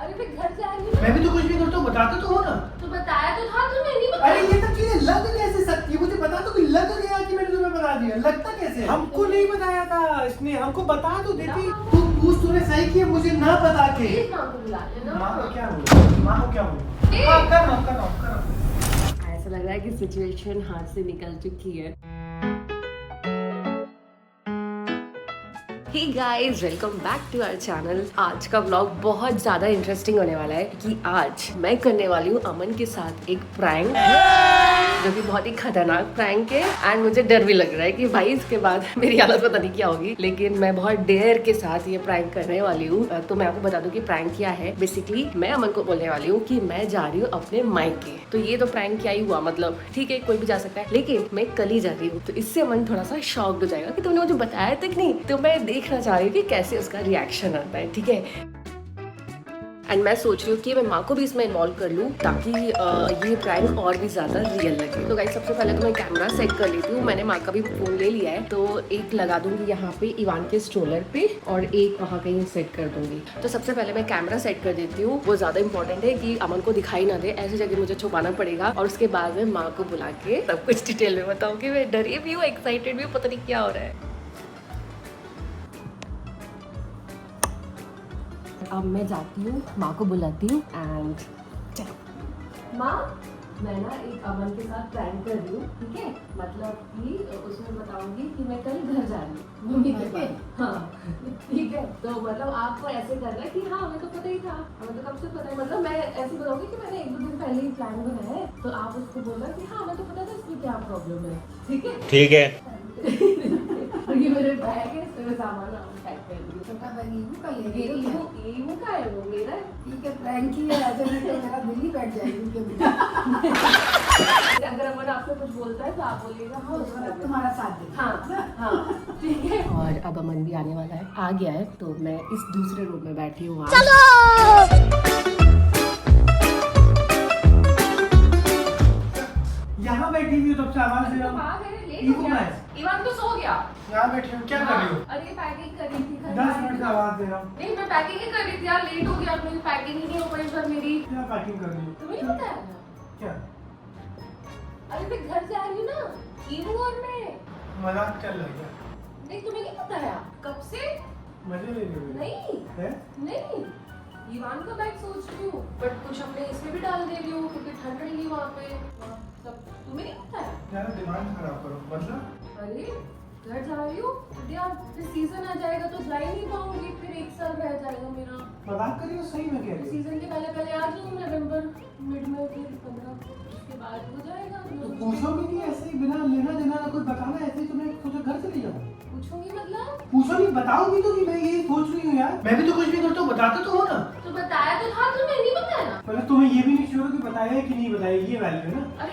अरे मैं घर जा रही हूँ। मैं भी तो कुछ भी करता हूँ, बताता तो हो ना। तो बताया तो था तुम्हें, नहीं बताया? अरे ये सब चीजें लग कैसे सकती है? मुझे बता तो कि लग गया कि मैंने तुम्हें बता दिया, लगता कैसे? हमको नहीं बताया था इसने, हमको बता तो देती। तू पूछ, तूने सही किया मुझे ना बता के। प्लीज माँ को बुला लेना। माँ को क्या बोलूं? माँ को क्या बोलूं? हाँ कर रहा हूँ। ऐसा लग रहा है कि सिचुएशन हाथ से निकल चुकी है। Hey guys, welcome back to our channel। आज का व्लॉग बहुत ज्यादा इंटरेस्टिंग होने वाला है कि आज मैं करने वाली हूँ अमन के साथ एक प्रैंक, जो कि बहुत ही खतरनाक प्रैंक है। एंड मुझे डर भी लग रहा है कि भाई इसके बाद मेरी हालत पता नहीं क्या होगी, लेकिन मैं बहुत डेयर के साथ ये प्रैंक करने वाली हूँ। तो मैं आपको बता दूं कि प्रैंक क्या है। बेसिकली मैं अमन को बोलने वाली हूँ कि मैं जा रही हूँ अपने मायके। तो ये तो प्रैंक क्या ही हुआ, मतलब ठीक है कोई भी जा सकता है, लेकिन मैं कल ही जा रही हूँ। तो इससे अमन थोड़ा सा शॉक्ड हो जाएगा कि तुमने मुझे बताया तक नहीं। तो मैं देखना चाह रही हूँ कि कैसे उसका रिएक्शन आता है, ठीक है। एंड मैं सोच रही हूँ कि मैं माँ को भी इसमें इन्वॉल्व कर लूँ ताकि ये प्रैंक और भी ज़्यादा रियल लगे। तो गाइस सबसे पहले तो मैं कैमरा सेट कर लेती हूँ। मैंने माँ का भी फ़ोन ले लिया है, तो एक लगा दूंगी यहाँ पे इवान के स्ट्रोलर पे और एक वहाँ कहीं सेट कर दूंगी। तो सबसे पहले मैं कैमरा सेट कर देती हूँ। वो ज़्यादा इंपॉर्टेंट है कि अमन को दिखाई ना दे, ऐसी जगह मुझे छुपाना पड़ेगा। और उसके बाद में माँ को बुला के सब कुछ डिटेल में बताऊँगी। मैं डरी भी हूँ, एक्साइटेड भी हूँ, पता नहीं क्या हो रहा है। अब मैं जाती हूँ, माँ को बुलाती हूँ एंड चलो। माँ, मैं ना एक अमन के साथ प्रैंक कर रही हूँ, ठीक है। मतलब कि उसमें बताऊंगी कि मैं कल घर जा रही हूँ मम्मी के पास। हाँ ठीक है। तो मतलब आपको ऐसे करना है कि हाँ हमें तो पता ही था, हमें तो कब से पता है। मतलब मैं ऐसे बताऊंगी कि मैंने 1-2 दिन पहले ही प्लान बनाया है, तो आप उसको बोलना कि हाँ हमें तो पता था इसमें क्या प्रॉब्लम है, ठीक है। ठीक है। और ये मेरे बैग है, इसमें सामान पैक कर दिया। ईमू का है वो मेरा। ठीक है, प्रैंक ही है, ऐसे नहीं तो मेरा दिल ही बैठ जाएगी। अगर अमन आपसे कुछ बोलता है तो आप बोलिएगा हाँ तुम्हारा साथ दे। हाँ हाँ ठीक है। और अब अमन भी आने वाला है, आ गया है, तो मैं इस दूसरे रूम में बैठी हूँ। यहाँ बैठी हुई तब से आवाज दे रहा हूँ। इवान तो सो गया। यहाँ बैठी हूँ, क्या कर रही हो? अरे पैकिंग कर रही थी। 10 मिनट से आवाज दे रहा हूँ। नहीं मैं पैकिंग ही कर रही थी यार, लेट हो गया। मेरी पैकिंग ही नहीं हो पाई सर मेरी। क्या पैकिंग कर रही हो? तुम्हें नहीं पता है? क्या? अरे मैं घर जा रही हूँ ना, ईमू और मैं। मजाक चल रहा है? नहीं तुम्हें नहीं पता है कब से? मजे ले रही हो? नहीं है? नहीं, ईवान का बैग सोच रही हूँ, बट कुछ अपने इसमें भी डाल दे रही हूँ क्योंकि ठंड रहेगी वहाँ पे। सब तुम्हें नहीं पता है? यार दिमाग खराब करो, मतलब? अरे घर जा रही हूँ यार, फिर सीजन आ जाएगा तो जा ही नहीं पाऊंगी, फिर 1 साल रह जाएगा मेरा। मजाक कर रही हो? सही में कह रही हो? सीजन के पहले आ जाऊँ नवंबर मिड में, फिर 15 उसके बाद हो जाएगा। तो पूछोगे कि ऐसे ही बिना लेना देना ना कुछ बताना, ऐसे ही तुम्हें सोचा घर चली जाऊँ? पूछूंगी मतलब? पूछोगी, बताओगी तो कि मैं ये सोच रही हूँ यार। मैं भी तो कुछ भी करता हूँ, बताता तो हो ना। तो बताया तो था, तुम्हें नहीं बताया? मतलब तुम्हें ये भी नहीं श्योर कि बताया है कि नहीं बताया, ये वैल्यू है ना। अरे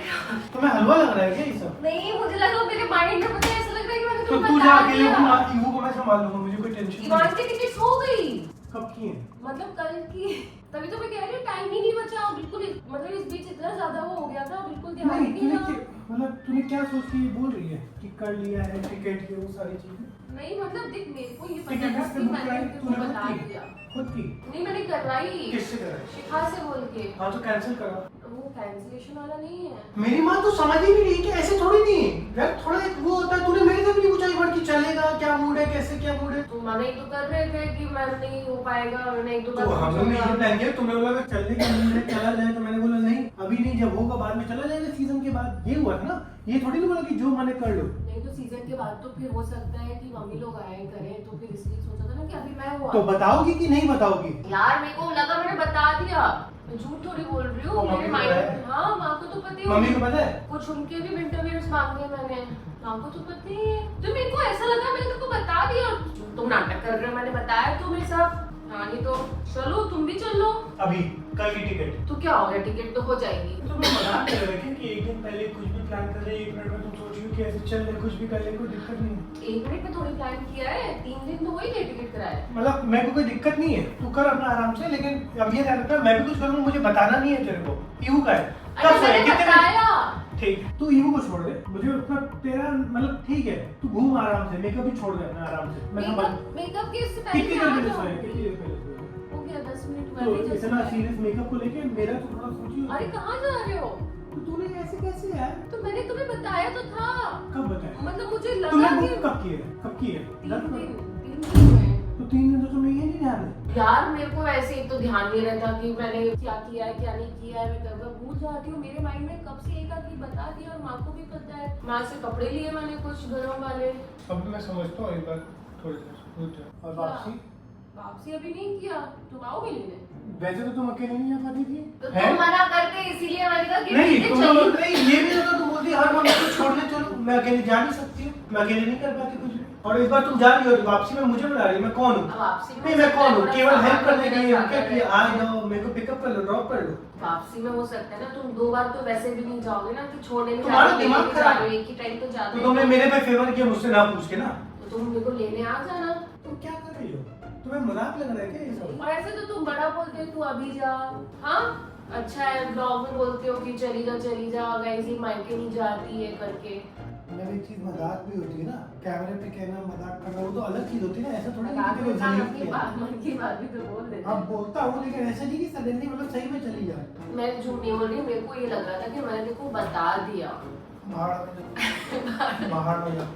तुम्हें हलवा लग रहा है क्या ये सब? नहीं, मुझे लगा मेरे माइंड में पता है, ऐसा लग रहा है कि मैंने तो तुम्हें तू बता जा अकेले दिया। घुमा, ईवू को मैं संभाल लूंगा, मुझे कोई टेंशन इवान नहीं। की टिकट हो गई। कब की है? मतलब कल की। तभी तो मैं कह रही हूँ टाइम ही नहीं बचा बिल्कुल। मतलब इस बीच इतना ज्यादा वो हो गया था, बिल्कुल ध्यान ही नहीं रहा। मतलब तूने क्या सोच के ये बोल रही है कि कर लिया है टिकट की, वो सारी चीजें? नहीं मतलब देख, मेरे को ये पता टिकट था किससे कि बुक मैंने कराई? तुमको तूने बता खुद की? दिया। खुद की? नहीं मैंने करवाई, किससे कराई? शिखा से बोल के। हाँ तो कैंसिल करा। वो कैंसिलेशन वाला नहीं है। मेरी माँ तो समझ ही नहीं रही कि ऐसे थोड़ी नहीं यार, थोड़ा एक वो होता है। तूने मेरे से भी नहीं पूछा एक बार कि चलेगा क्या मूड है, कैसे क्या मूड है? तो मैंने तो कर रहे थे कि मैं नहीं हो पाएगा, मैंने एक दो तो बार हमने ये प्लान किया, तुमने बोला कि चलने का मूड है, चला जाए, तो मैंने बोला नहीं अभी नहीं, जब होगा बाद में चला जाएगा सीजन के बाद। ये हुआ था ना, ये थोड़ी ना बोला कि जो मन कर लो। नहीं तो सीजन के बाद तो फिर हो सकता है कि मम्मी लोग आए करें, तो फिर इसलिए सोचा था ना कि अभी मैं हुआ। तो बताओगी कि नहीं बताओगी? यार मेरे को लगा मैंने बता दिया, मैं झूठ थोड़ी बोल रही हूँ। तो मम्मी मेरे को माइंड पता है? हाँ माँ को तो पता ही मम्मी होगा। को पता है? कुछ उनके भी विंटर वेयर्स मांगे मैंने, माँ को तो पता ही है। तो मेरे को ऐसा लगा मैंने तुमको बता दिया, तुम नाटक कर रहे हो, मैंने बताया तुम्हें सब। हाँ नहीं तो चलो तुम भी चलो अभी कल की टिकट। तो क्या हो गया, टिकट तो हो जाएगी। तुम मजाक कर रहे थे कि एक दिन पहले कुछ भी प्लान कर रहे, 1 मिनट में तुम सोच रही हो कि ऐसे चल रहे, कुछ भी कर ले, कोई दिक्कत नहीं है। 1 मिनट में थोड़ी प्लान किया है, 3 दिन तो वही टिकट कराया। मतलब मेरे को कोई दिक्कत नहीं है, तू कर अपना आराम से, लेकिन अब ये ध्यान रखना मैं भी कुछ करूँगा, मुझे बताना नहीं है तेरे को। ईवू का है अरे मैंने बताया। ठीक, तू ईवू को छोड़ दे, मुझे उसका तेरा मतलब ठीक है, तू घूम आराम से, मेकअप भी छोड़ दे अपना आराम से। मैं मेकअप के इससे कितनी पहले देर आ पहले सोए? जाऊंगी। कितनी देर पहले सोए? हो गया 10 मिनट तो में इतना सीरियस मेकअप को लेके मेरा तो थोड़ा सोचिए। अरे कहाँ जा रहे हो? तो तूने ऐसे कैसे यार? तो मैंने तुम्हें बताया तो था। कब बताया? मतलब मुझे तूने लगा बुक कि कब की है? कब की है? 3 दिन हुए। तो 3 दिन तो तुम्हें ये नहीं ध्यान है। यार मेरे को ऐसे एक तो ध्यान नहीं रहता कि मैंने क्या किया है क्या नहीं किया है। मैं कभी भूल जाती हूँ। मेरे माइंड में कब से एक आदमी बता दिया और माँ को भी पता है। माँ से कपड़े लिए मैंने कुछ घरों वाले। अब मैं समझता हूँ एक बार थोड़ी देर रुक जा। और वापसी? वापसी अभी नहीं किया। तुम आओगे लेने? वैसे तो तुम अकेले नहीं आ पाती थी। तो तुम मना करते इसीलिए मैंने कहा कि नहीं ठीक है, तुम चलो। बोलते ये भी होता तुम बोलती हर मम्मी को छोड़ने चलो। मैं अकेले जा नहीं सकती हूँ। मैं अकेले नहीं कर पाती कुछ भी। और इस बार तुम जा रही हो वापसी में मुझे बुला रही है। मैं कौन हूँ? वापसी में नहीं मैं कौन हूँ? थोड़ा केवल हेल्प सामान करने के लिए वगैरह क्या जाता कि है। आ जाओ मेरे को पिकअप कर लो ड्रॉप कर लो। वापसी में हो सकता है ना तुम 2 बार तो वैसे भी नहीं जाओगे ना कि छोड़ने नहीं तुम्हारा जा रहे हो, दिमाग लेने नहीं खराब जा रहे हो, एक ही टाइम तो जाते तो हो। तुमने मेरे पे फेवर किया मुझसे ना पूछ के ना। तो तुम मेरे को लेने आ जाना। तुम क्या कर रही हो? तुम्हें मजाक लग रहा है क्या ये सब? और ऐसे तो तुम बड़ा बोलते हो तू अभी जा। हाँ अच्छा है ब्लॉग में बोलते हो कि चली जा गाइस ये मायके नहीं जाती है करके। मेरी चीज मजाक भी होती है ना। कैमरे पे कहना मजाक करना वो तो अलग चीज होती है ना। ऐसा थोड़ा मजाक किसी को में जलील अपनी किया। मन की बात भी तो बोल देते अब हैं। बोलता हूँ लेकिन ऐसा नहीं कि सडनली मतलब सही में चली जाए। मैं झूठ नहीं बोल रही। मेरे को ये लग रहा था कि मैंने देखो बता दिया। बाहर में जा।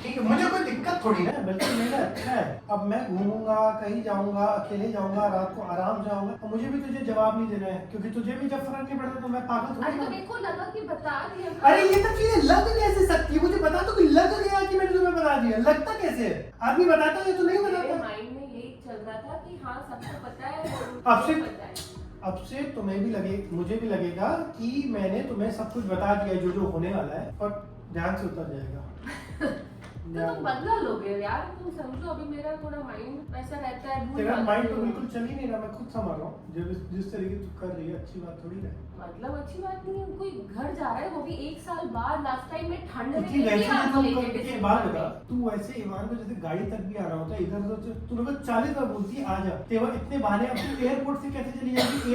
ठीक है मुझे कोई दिक्कत थोड़ी ना है। बल्कि मेरा अच्छा है। अब मैं घूमूंगा कहीं जाऊंगा अकेले जाऊंगा रात को आराम जाऊंगा और मुझे भी तुझे जवाब नहीं देना है क्योंकि तुझे भी जब फर्क नहीं पड़ता तो मैं पागल थोड़ी अरे तो हूँ। मेरे को लगा कि बता दिया ना। अरे ये सब चीजें लग कैसे सकती है? मुझे बता तो कि लग गया कि मैंने तुम्हें बता दिया। लगता कैसे है? आदमी बताता है तो नहीं मेरे बताता। माइंड में यही चल रहा था कि हाँ सबको पता है। अब से पता है। अब से तुम्हें भी लगे मुझे भी लगेगा कि मैंने तुम्हें सब कुछ बता दिया जो जो होने वाला है और ध्यान से उतर जाएगा। तो तुम बदला लोगे यार। तुम समझो अभी मेरा थोड़ा माइंड वैसा रहता है। भूल तेरा जाती माइंड तो हूँ। बिल्कुल चल ही नहीं रहा। मैं खुद संभाल रहा हूँ जिस तरीके तू कर रही है अच्छी बात थोड़ी है। मतलब अच्छी बात नहीं है। कोई घर जा रहा है वो भी 1 साल बाद। लास्ट टाइम में ठंड में इतनी गई थी वैसे आपको तो लेके एक दिसंबर बात में। बता तू वैसे ईमान को जैसे गाड़ी तक भी आना होता है इधर तो तू लोग 40 बार बोलती है आ जा। तेरा इतने बहाने अब तू एयरपोर्ट से कैसे चली जाएगी?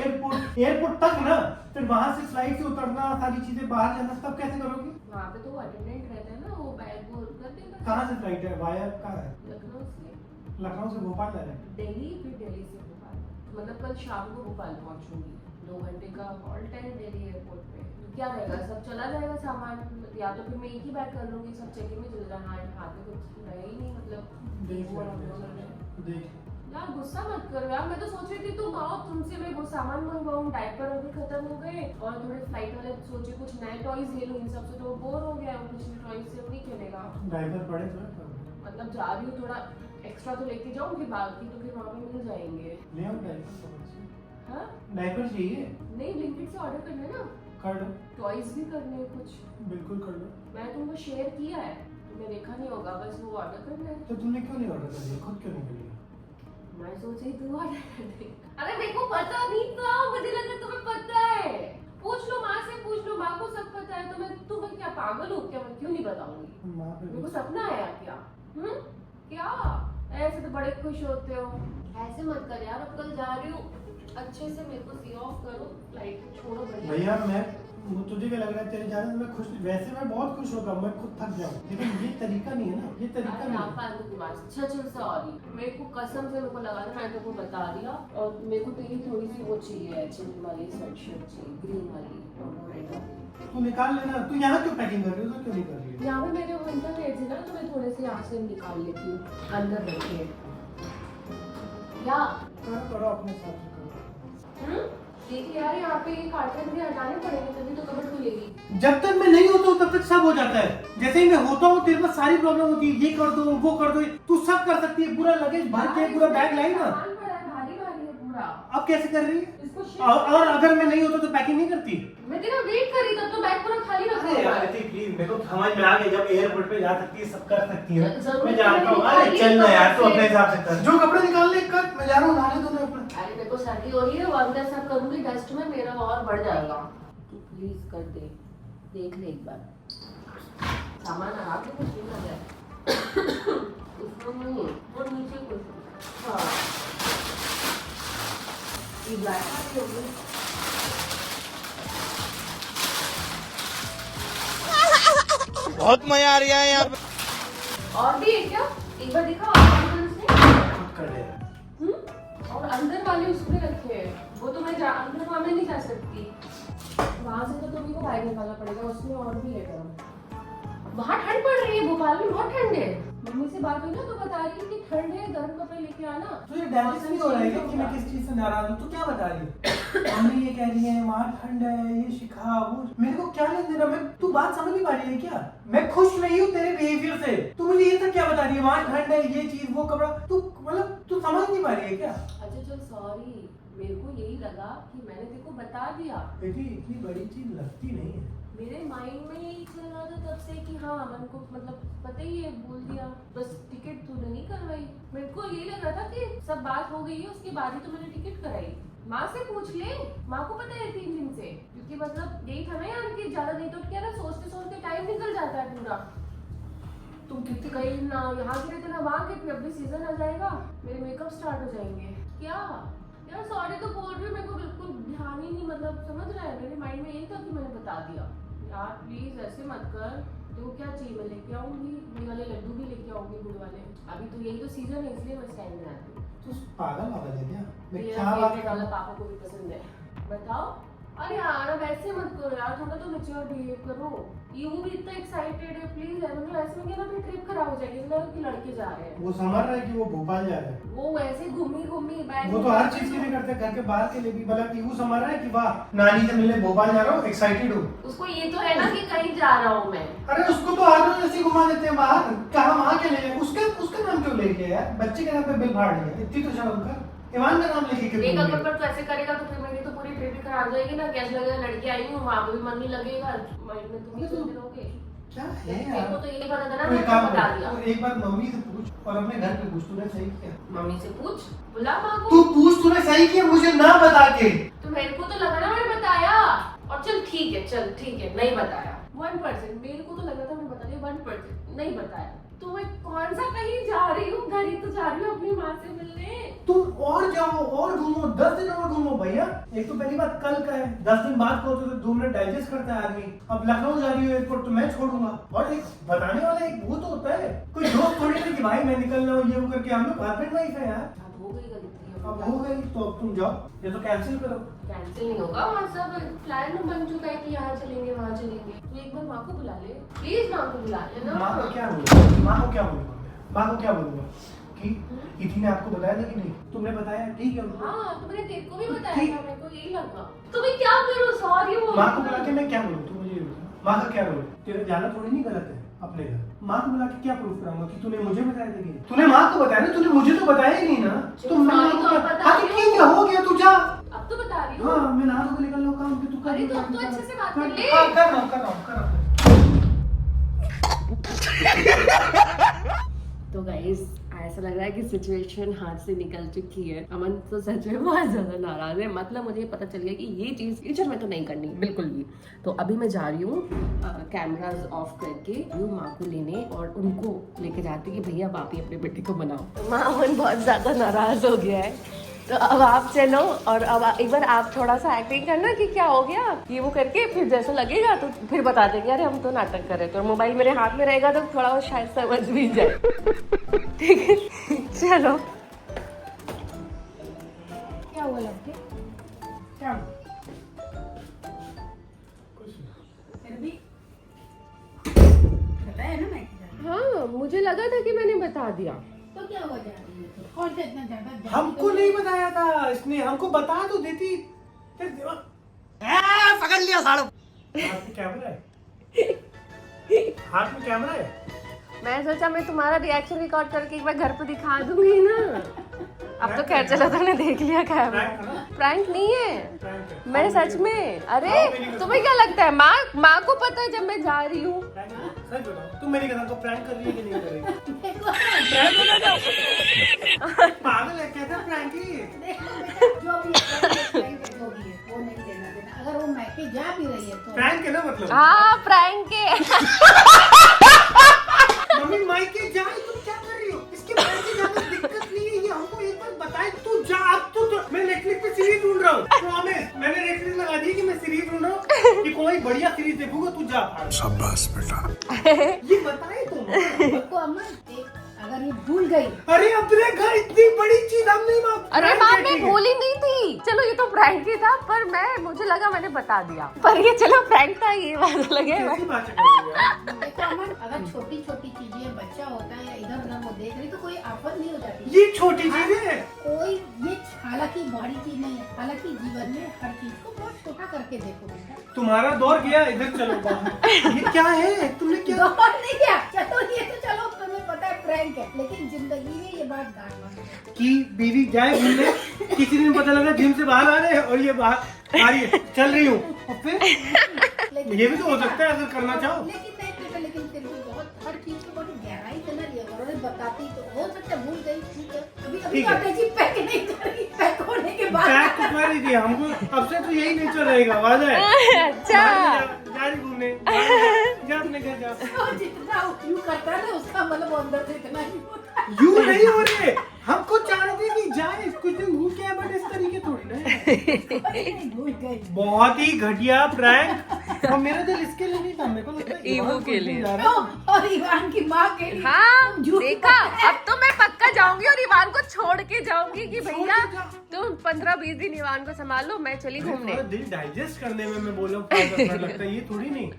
एयरपोर्ट तक ना फिर वहां से फ्लाइट से उतरना सारी चीजें बाहर जाना सब कैसे करोगी? वहाँ पे तो वो अटेंडेंट रहता है ना वो बैग वो कर देगा। कहाँ से फ्लाइट है? वाया कहाँ है? लखनऊ से लखनऊ से भोपाल डायरेक्ट। दिल्ली फिर दिल्ली से भोपाल। मतलब कल शाम को भोपाल पहुंचूंगी। 2 घंटे का हॉल्ट है दिल्ली एयरपोर्ट पे। तो क्या रहेगा सब चला जाएगा सामान। या तो फिर मैं एक ही बैग कर लूंगी सब चेकिंग में चल रहा है। हाथ में कुछ रहे ही नहीं मतलब। देख यार गुस्सा मत करो यार। मैं तो सोच रही थी तुम आओ तुमसे मैं वो सामान मंगवाऊं। डायपर अभी खत्म हो गए और थोड़े फ्लाइट वाले सोचे कुछ नए टॉयज ले लूं। इन सब से तो बोर हो गया। पिछले टॉयज से वो नहीं खेलेगा। डायपर पड़े तो है मतलब जा रही हूँ थोड़ा एक्स्ट्रा तो लेके जाऊंगी। बाकी तो फिर वहाँ पे मिल जाएंगे। ले आओ डायपर। हाँ डायपर चाहिए? नहीं ब्लिंकिट से ऑर्डर करने ना। कर लो। टॉयज भी करने हैं कुछ। बिल्कुल कर लो। मैं तुमको शेयर किया है। तुम्हें देखा नहीं होगा बस वो ऑर्डर करना है। तो तुमने क्यों नहीं ऑर्डर कर दिया? खुद क्यों नहीं कर लिया? मैं सोच रही तू ऑर्डर कर दे। अरे मेरे को पता नहीं था। मुझे लगा तुम्हें पता है। पूछ लो माँ से पूछ लो। माँ को सब पता है। तो मैं तुम्हें क्या पागल हूँ क्या? मैं क्यों नहीं बताऊंगी? माँ पे मेरे को सपना आया क्या? क्या ऐसे तो बड़े खुश होते हो। ऐसे मत कर यार। अब कल जा रही हूँ अच्छे से मेरे को सी ऑफ करो। फ्लाइट को छोड़ो बढ़िया। भैया मैं तुझे क्या लग रहा है तेरे जाने से मैं खुश वैसे मैं बहुत खुश होगा मैं खुद थक जाऊँ लेकिन ये तरीका नहीं है ना। ये तरीका नहीं है। फालतू की बात। चल सॉरी। मेरे को कसम से मेरे को लगा था मैंने तेरे को बता दिया। और मेरे को तेरी थोड़ी सी वो चाहिए चिली वाली स्वेटशर्ट चाहिए ग्रीन वाली रेड वाली। तू निकाल लेना। तू यहाँ क्यों पैकिंग कर रही है? तो क्यों नहीं कर रही है? यहाँ पे मेरे विंटर वेयर थे ना तो मैं थोड़े से यहाँ से निकाल लेती हूँ अंदर रखिए। क्या करो अपने हिसाब से करो। देखिए यार यहाँ पे ये कार्टन भी हटाने पड़ेंगे तभी तो कबर्ड खुलेगी। जब तक मैं नहीं होता हूँ तब तक सब हो जाता है। जैसे ही मैं होता हूँ तेरे पास सारी प्रॉब्लम होती है। ये कर दो वो कर दो। तू सब कर सकती है। पूरा लगेज भर के पूरा बैग लाई ना। सामान पड़ा है भारी भारी है पूरा। अब कैसे कर रही है? इसको और अगर मैं नहीं होता तो पैकिंग नहीं करती? मैं तेरा वेट कर रही तब तो बैग पूरा खाली रखा अरे हुआ यार है। प्लीज मेरे को समझ में आ गया जब एयरपोर्ट पे जा सकती है सब कर सकती है। जरूर मैं जानता हूँ। मैंने अरे निकाली चल ना यार तू कपड़े। अपने हिसाब से कर। जो कपड़े निकालने कर मैं जा रहा हूँ नहाने धोने अपने। अरे मेरे को सर्दी हो रही है वो अंदर सब करूंगी डस्ट में मेरा और बढ़ जाएगा। तू प्लीज कर दे। देख ले एक बार सामान आ के कुछ नहीं आ जाए। उसमें नहीं वो नीचे कुछ। हाँ ये ब्लैक वाली होगी। बहुत मजा आ रहा है यहाँ पे। और भी है क्या? एक बार दिखाओ अंदर से। खुद कर ले। और अंदर वाले उसमें रखे हैं, वो तो मैं अंदर वहाँ में नहीं जा सकती, वहाँ से तो तुम्ही को बाहर निकालना पड़ेगा, उसमें और भी है गर्म। वहाँ ठंड पड़ रही है, भोपाल में बहुत ठंड है। मम्मी से बात हुई ना तो बता रही है कि ठंड है, गर्म कपड़े लेके आना। तुझे डायजेस्ट नहीं हो रहा है कि मैं किस चीज से नाराज हूँ? तू क्या बता रही है? मम्मी ये कह रही है वहाँ ठंड है, ये शिखा वो, मेरे को क्या लेना देना? मैं तू बात समझ नहीं पा रही है क्या? मैं खुश नहीं हूँ तेरे बिहेवियर से। तू मुझे ये सब क्या बता रही है? वहाँ ठंड है, ये चीज वो कपड़ा, तू मतलब तू समझ नहीं पा रही है क्या? अच्छा चल सॉरी, मेरे को यही लगा कि मैंने तेरे को बता दिया। बेटी इतनी बड़ी चीज लगती नहीं है। मेरे माइंड में यही चल रहा था तब से कि हाँ अमन को मतलब पता ही है, बोल दिया, बस टिकट तूने नहीं करवाई। मेरे को यही लग रहा था कि सब बात हो गई है, उसके बाद ही तो मैंने टिकट कराई। माँ से पूछ ले, माँ को पता है 3 दिन से, क्योंकि मतलब यही था ना यार कि ज्यादा नहीं तो क्या ना, सोचते सोचते टाइम निकल जाता है पूरा। तुम कितनी कहीं ना यहाँ के रहते ना वहाँ के, फिर अभी सीजन आ जाएगा, मेरे मेकअप स्टार्ट हो जाएंगे। क्या यार सॉरी तो बोल रही हूँ, मेरे को बिल्कुल ध्यान ही नहीं, मतलब समझ रहा है, मेरे माइंड में यही था कि मैंने बता दिया। यार प्लीज ऐसे मत कर, तो क्या चाहिए मैं लेके आऊंगी, ये वाले लड्डू भी लेके आऊंगी गुड़ वाले। अभी तो यही तो सीजन है, इसलिए मैं स्टैंड में आती हूँ। तू पागल वाला है क्या? मैं मेरा क्या बात फेवरेट वाला पापा को भी पसंद है। बताओ। अरे यार अब ऐसे मत करो यार, थोड़ा तो मैच्योर बिहेव करो। ये वो भी इतना एक्साइटेड है, प्लीज यार, मतलब ऐसे में क्या ना अपनी ट्रिप खराब हो जाएगी, इसलिए कि लड़के जा रहे हैं। वो समझ रहा है कि वो भोपाल जा रहा है। वो वैसे घूमी बैग, वो तो हर चीज के लिए करते हैं, घर के बाहर के लिए भी। बल्कि वो समझ रहा है कि वाह नानी से मिलने भोपाल जा रहा हूँ, एक्साइटेड हूँ। उसको ये तो है ना कि कहीं जा रहा हूँ मैं। अरे उसको तो हर रोज ऐसे घुमा देते हैं बाहर, कहाँ वहाँ के ले गए। उसका नाम क्यों ले लिया यार? बच्चे के नाम पे बिल फाड़ दिया, इतनी तो शर्म कर। ईमान का नाम लेके क्यों एक घूम अगर रही है? पर तो ऐसे करेगा तो फिर मेरी तो पूरी ट्रिप ही खराब हो जाएगी ना। कैसे लगेगा लड़की आई हूँ, वहाँ पे भी मन नहीं लगेगा, माइंड में तुम ही चलते रहोगे। क्या है मेरे यार? को तो यही पता था ना, तू मैंने एक काम बता कर, दिया। तू एक बार मम्मी से पूछ और अपने घर पे पूछ, तूने सही किया। मम्मी से पूछ, बुला माँ को। तू पूछ, तूने सही किया मुझे ना बता के। तो मेरे को तो लगा ना मैंने बताया, और चल ठीक है नहीं बताया 1%। मेरे को तो लगा था मैं बता रही 1% नहीं बताया। तो मैं कौन सा कहीं जा रही हूँ, घर ही तो जा रही हूँ अपनी माँ से मिलने। तुम और जाओ और घूमो, 10 दिन और घूमो भैया। एक तो पहली बात कल का है, 10 दिन बाद को तो 2 मिनट डाइजेस्ट करता है आदमी। अब लखनऊ जा रही हो एयरपोर्ट तो मैं छोड़ूंगा। और एक बताने वाला एक वो तो होता है, कोई दोस्त थोड़ी नहीं कि भाई मैं निकल रहा हूँ ये वो करके। हम लोग हस्बैंड वाइफ है यार। अब हो गई गलती, अब हो गई तो अब तुम जाओ, ये तो कैंसिल करो। कैंसिल नहीं होगा, वहाँ सब प्लान बन चुका है कि यहाँ चलेंगे वहाँ चलेंगे। तो एक बार माँ को बुला ले प्लीज, माँ को बुला लेना। माँ को क्या बोलूंगा? माँ को क्या बोलूंगा? माँ को क्या बोलूंगा कि इथी ने आपको बताया था कि नहीं? तुमने बताया, ठीक है उनको। हाँ तुमने तेरे को भी बताया था, मेरे को यही लगा। तो मैं क्या करूँ, सॉरी वो। माँ को बुला के मैं क्या बोलूँ? तू मुझे ये बता। माँ का क्या बोलूँ? तेरा जाना थोड़ी नहीं गलत है अपने घर। माँ को बुला के क्या प्रूफ कराऊंगा कि तूने मुझे बताया था कि नहीं? तूने माँ को बताया ना, तूने मुझे तो बताया ही नहीं ना। तो मैं माँ को बता हाँ तो ठीक है, हो गया, तू जा। अब तो बता रही हूँ। हाँ मैं नहा धो के निकल रहा हूँ काम पे, तू कर। अरे तो अब तो अच्छे से बात कर ले। हाँ कर रहा हूँ। तो गाइस ऐसा लग रहा है कि सिचुएशन हाथ से निकल चुकी है। अमन तो सच में बहुत ज्यादा नाराज है, मतलब मुझे पता चल गया कि ये चीज फ्यूचर में तो नहीं करनी बिल्कुल भी। तो अभी मैं जा रही हूँ कैमराज ऑफ करके माँ को लेने, और उनको लेके जाती कि भैया आप ही अपने बेटे को बनाओ। तो माँ अमन बहुत ज्यादा नाराज हो गया है, तो अब आप चलो और अब एक बार आप थोड़ा सा एक्टिंग करना कि क्या हो गया ये वो करके, फिर जैसा लगेगा तो फिर बता देंगे अरे हम तो नाटक कर रहे थे। और मोबाइल मेरे हाथ में रहेगा तो थोड़ा वो शायद समझ भी जाए। ठीक है चलो। क्या हुआ लड़के? क्या हुआ? फिर भी बताया ना मैं किधर। हाँ मुझे लगा था कि मैंने बता दिया। तो क्या हुआ जा रही है? तो कौन सा इतना ज्यादा हमको नहीं बताया था इसने, हमको बता तो देती। तेरे दिमाग पकड़ लिया साड़ू। हाथ में कैमरा है, हाथ में कैमरा है। मैं सोचा मैं तुम्हारा रिएक्शन रिकॉर्ड करके एक बार घर पे दिखा दूंगी ना। अब तो खैर चलो तुमने देख लिया कैमरा। प्रैंक नहीं है, मैं सच में। अरे तुम्हें क्या लगता है माँ को पता है जब मैं जा रही हूँ। सच बताओ, तुम मेरी कसम को प्रैंक कर रही है कि नहीं कर रही? पागल है, कैसा प्रैंक है ये? जो भी है वो नहीं देना देना। अगर वो मैके जा भी रही है तो प्रैंक है ना मतलब? हाँ प्रैंक है। मम्मी मायके जाए, तुम क्या कर रही हो? इसके मायके जाने में दिक्कत नहीं है, ये हमको एक बार बताए। तू जा अब तो मैं नेटफ्लिक्स पे सीरीज ढूंढ रहा हूँ। प्रॉमिस मैंने नेटफ्लिक्स लगा दी कि मैं सीरीज ढूंढ रहा हूँ कि कोई बढ़िया सीरीज देखूंगा। तू जा। शाबाश बेटा। ये बताए तुम। देखो अमन, अगर अगर ये भूल गई अरे अपने घर इतनी बड़ी चीज हम नहीं मांग। अरे मैम मैं भूली नहीं थी, चलो ये तो प्रैंक ही था, पर मुझे लगा मैंने बता दिया, पर ये चलो प्रैंक था, ये बात लगे। कैसी बातें कर रही हो यार? देखो अमन, अगर छोटी छोटी चीजें बच्चा होता है या इधर उधर वो देख रही तो कोई आफत नहीं हो जाती। ये छोटी चीज है। कोई ये हालांकि बड़ी चीज नहीं है, हालांकि जीवन में हर चीज को बहुत छोटा करके देखो बेटा। तुम्हारा दौर गया, इधर चलो बाहर। ये क्या है? तुमने क्या? दौर नहीं गया, चलो ये तो चलो तुम्हें पता है प्रैंक है, लेकिन जिंदगी में ये बात गाड़ कि बीवी जाए घूमने, किसी दिन पता लगा जिम से बाहर आ रहे हैं और ये बाहर आ रही है, चल रही हूँ, और फिर ये भी तो हो सकता है अगर करना चाहो। लेकिन नहीं बेटा, लेकिन फिर भी बहुत हर चीज को बहुत गहराई से ना लिया करो। अरे बताती तो हो सकता है भूल गई, ठीक है, अभी ठीक है। अटैची पैक नहीं करी, पैक होने के बाद बैग तो कर ही दिया हमको, अब से तो यही नेचर रहेगा, वादा है। अच्छा जा रही घूमने, जा अपने घर जा। तो जितना यू करता है ना उसका मतलब अंदर से इतना ही होता है। यू नहीं हो रहे, हमको चाहते कि जाए कुछ दिन घूम के आए, बट इस तरीके थोड़ी ना है। भूल गई। बहुत ही घटिया प्रैंक, और मेरा दिल इसके लिए नहीं था, मेरे को लगता है ईवो इवान के कुछ लिए। दिन जा रहा है। और ईवान की माँ के लिए हाँ तुम झूठ देखा, अब तो मैं पक्का जाऊंगी और ईवान को छोड़ के जाऊंगी कि भैया तुम 15-20 दिन ईवान को संभाल लो, मैं चली घूमने। थोड़ा दिल डाइजेस्ट करने में मैं बोला हूँ 5 मिनट लगता है, ये थोड़ी नहीं।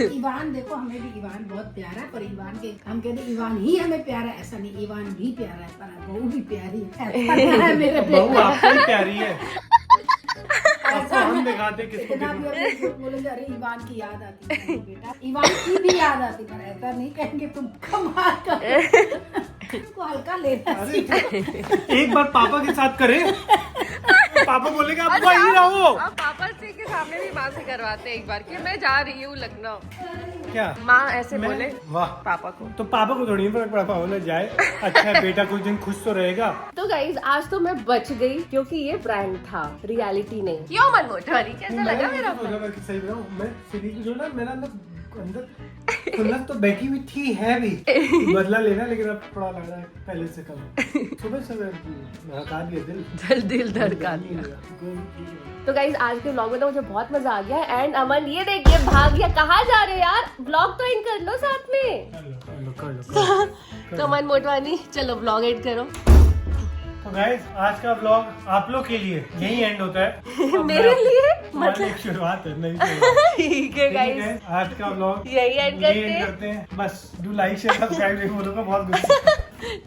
ईवान देखो, हमें भी ईवान बहुत प्यारा है, पर ईवान के हम कहते ईवान ही हमें प्यारा है, ऐसा नहीं, ईवान भी प्यारा है, पर बहू भी प्यारी है मेरे बहू बेटे। आपको ही प्यारी है, आपको ऐसा हम नहीं, दिखाते किसको इतना भी कितना। अपने झूठ बोलेंगे, अरे ईवान की याद आती है बेटा, ईवान की भी याद आती, पर ऐसा नहीं कहेंगे तुम कमाल कर, तुमको हल्का लेना अरे चाहिए। एक बार पापा के साथ करें, पापा बोलेगा आप वही रहो। अब पापा से के सामने भी माँ से करवाते हैं एक बार कि मैं जा रही हूँ लखनऊ, क्या माँ ऐसे मैं- बोले वाह, पापा को। तो पापा को थोड़ी फर्क पड़ा, पापा बोले जाए, अच्छा है बेटा कुछ दिन खुश तो रहेगा। तो गाइज आज तो मैं बच गई क्योंकि ये प्रैंक था, रियलिटी नहीं। क्यों मन मोटवारी, कैसा लगा मेरा prank? मैं सही बताऊं, मैं सीरीज जो ना मेरा अंदर खुन्नस तो बैठी हुई थी है भी, बदला लेना, लेकिन अब थोड़ा लग रहा है पहले से कम। सुबह सुबह हटा दिया दिल धड़का दिया। दिल। तो गाइज आज के व्लॉग में तो मुझे बहुत मजा आ गया। एंड अमन ये देखिए भाग गया, कहाँ जा रहे यार, व्लॉग तो एंड कर लो साथ में। तो अमन मोटवानी चलो व्लॉग एंड करो। तो गाइस आज का व्लॉग आप लोग के लिए यही एंड होता है। अब मेरे मैं- लिए तुम्हारे मतलब लिए शुरुआत है, नहीं शुरुआत। ठीक है ठीक गाइज, है, आज का व्लॉग यही एंड करते हैं। बस डू लाइक शेयर सब्सक्राइब, नहीं बोलूंगा बहुत गुस्सा।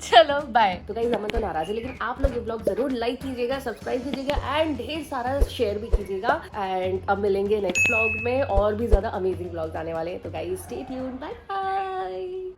चलो बाय। तो गाइस अमन तो नाराज है, लेकिन आप लोग ये व्लॉग जरूर लाइक कीजिएगा, सब्सक्राइब कीजिएगा एंड ढेर सारा शेयर भी कीजिएगा। एंड अब मिलेंगे नेक्स्ट व्लॉग में, और भी ज्यादा अमेजिंग व्लॉग्स आने वाले हैं। तो guys stay tuned, bye bye.